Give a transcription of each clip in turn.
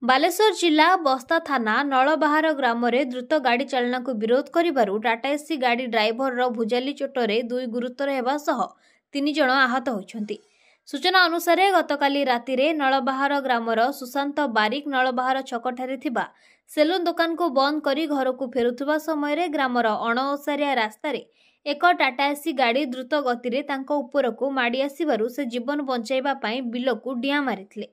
बालेश्वर जिला बस्ता थाना नलबाहार ग्राम में द्रुत गाड़ी चालना को विरोध करिबारु टाटा एसी गाड़ी ड्राइवर रो भुजाली चोटरे दुई गुरुतर हेबा सह 3 जण आहत होइछन्ति। सूचना अनुसार गतकाली राति रे नलबाहार ग्रामर सुशांत बारिक नलबाहार छकठारे थिबा सेलून दुकान को बंद करी घर को फेरुथुबा समय रे ग्रामर अणओसारिया रास्ता रे एक टाटा एसी गाड़ी द्रुत गति रे तांको उपरकू माडी आसीबारु से जीवन बंचाइबा पई बिलकू डिया मारिथिले।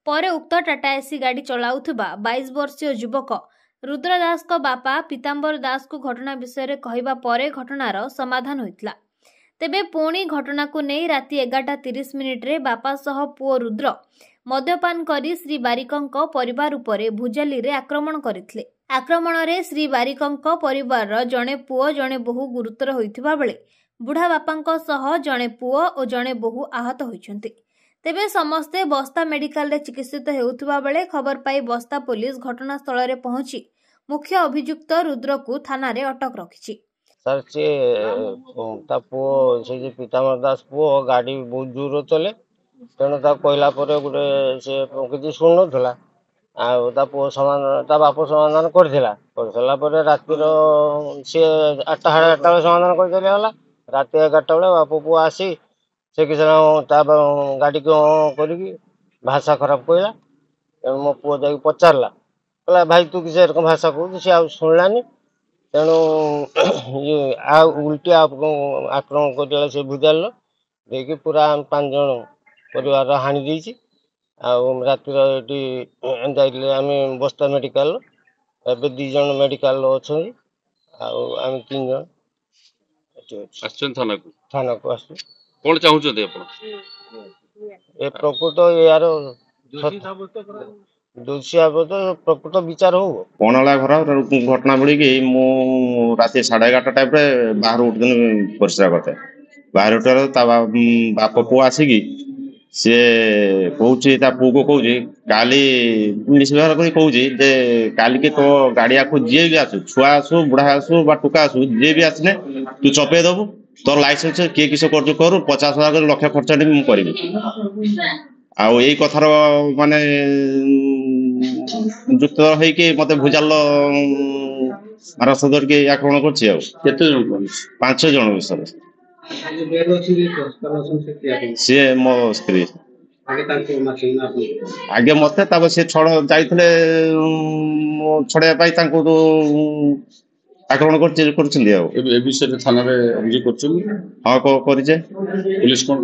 परे उक्त टाटा एसी गाड़ी चलाउथुबा 22 वर्षीय युवक रुद्र दास को बापा पीतांबर दास को घटना विषय कहवा परे घटनार समाधान होइतला। तेबे पुणी घटना को नहीं राति 11:30 रे बापा सह पुओ रुद्र मद्यपान करी श्री बारिकंक परिवार उपरे भुजाली रे आक्रमण करथिले। आक्रमण रे श्री बारिकंक परिवार जणे पुओ जणे बहु गुरुतर होइथिबा बेले बुढ़ा बापांक सह जणे पुओ और जणे बहु आहत होइछन्ति। तेबे समस्ते बस्ता मेडिकल रे चिकित्सित हेउथुबा बेले खबर पाई बस्ता पुलिस घटनास्थल रे पहुंची मुख्य अभियुक्त रुद्र को थाना रे अटक रखिछि। सर से पु से पीताम्बर दास पु गाड़ी बहुत जोर चले तेणु कहला गोटे से किसी शुणु नाला पु बाप समाधान कर रातिर सी 8 साढ़े 8 बजे समाधान कर रात 11टा बेले बाप पु आसी से किसी गाड़ी को भाषा खराब कहला तेणु मो पु जा पचारा कहला भाई तू किसी एरकम भाषा कहू सी आ शुणलानी तेणु उल्टी आक्रमण कर से भुजाल देखिए पूरा 5 जन परिवार हानि देती रातिर ये आम बस्ता मेडिकल एवं 2 जन मेडिकल अच्छा आम 3 जन थाना को आस कौन चाहते ए प्रकृत यार दोषी प्रकृत विचार हो कणला घर घटना बढ़ी मु रात 11:30 टाइप बाहर उठुन परिश्रा करते बाहर उठार बाप पुआ आसिकी सी कह पु को कह काली इंग्लीश व्यवहार कर काली के तो गाड़िया को जी भी आसू छुआ आसू बुढ़ा आसू टुका आसू जी भी आसने तू चपे दबू तोर लाइसेंस किए किस कर 50,000 लक्ष खर्च करी आई कथार माने जुक्त है मत भुजाल मारस धरिकी आक्रमण कर 5 जन विषय सी मो स्त्री आगे मत सी छड़ जाते छड़ाई आक्रमण कर विषय थाना हाँ करे पुलिस कौन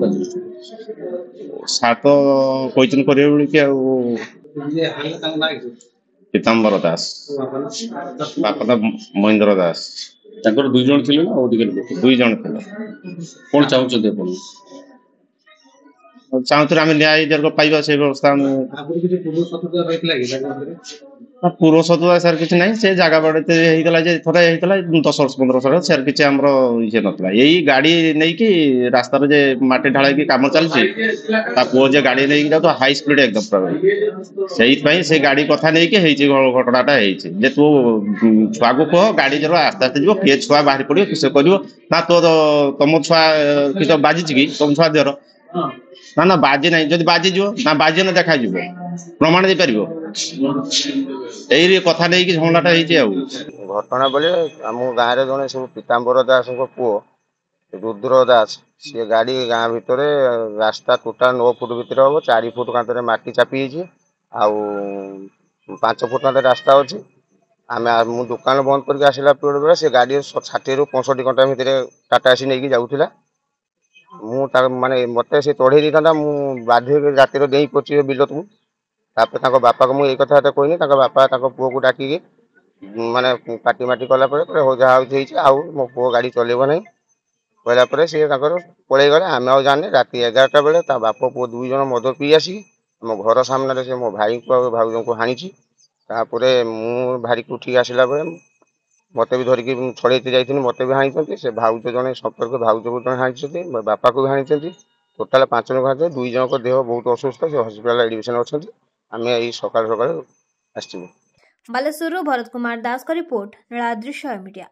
सात कही कर पीताम्बर दास बापा महेंद्र दास 2 जन थे ना 2 जन थे कौन चाहते चाहूँ आम न्याय पाइबा से व्यवस्था पूर्व शत्रुता सर किसी ना से जगह बाड़े थे थे 10-15 वर्ष सर किसी आम ये नाला यही गाड़ी नहीं कि रास्ता जे माटी ढाल कम चलती पुओ जे गाड़ी नहीं जाऊ हाई स्पीड एकदम पूरा से गाड़ी कथा नहीं कि घटनाटा जे तू छुआ को कह गाड़ी जर आस्ते आस्ते जीव किए छुआ बाहरी पड़ो किस कर ना तो तुम छुआ कि बाजी कि तुम छुआ देर ना बाजी ना जब बाजी ना बाजी ना देखा प्रमाण दे पार यही कथा नहीं कि झगड़ाटा घटना बोले आम गाँव में जड़े सब पीताम्बर दास पुओ रुद्र दास सी गाड़ी गाँ भितर रास्ता टोटाल 9 फुट भितर हम 4 फुट कांतरे माटी चापी 5 फुट कांत रास्ता अच्छी आम मु दुकान बंद करके आसला बेले से गाड़ी 60 ରୁ 65 घंटा भितर टाटा एसी नहीं जाऊला माने मत से चढ़े था बाध्य रातिर दे पची बिल तू बापा को मुझे कथा कहनी बापा पुओ को डाकिकी माने पाटी माटी कलापर हो जहाँ मो पुओ गाड़ी चलेब ना कहला सी पलि गले आम आ जाने राति 11टा बेले बाप पुओ 2 जन मद पी आसिक मो घर सामने से मो भाई को भाउज को हाणी मु भारी को उठिक आसला बेले मत भी धरिकी छड़े जाती मत भी हाणी से भाउज जड़े संपर्क भाउज को जड़े हाणी बापा को भी हाणी टोटाल 5 जन भाई 2 जन को देह बहुत असुस्थ से हस्पिटाल एडमिशन अच्छा आम यही सकाल सकाल आसू। बालेश्वर भरत कुमार दास का रिपोर्ट नीलाद्री मीडिया।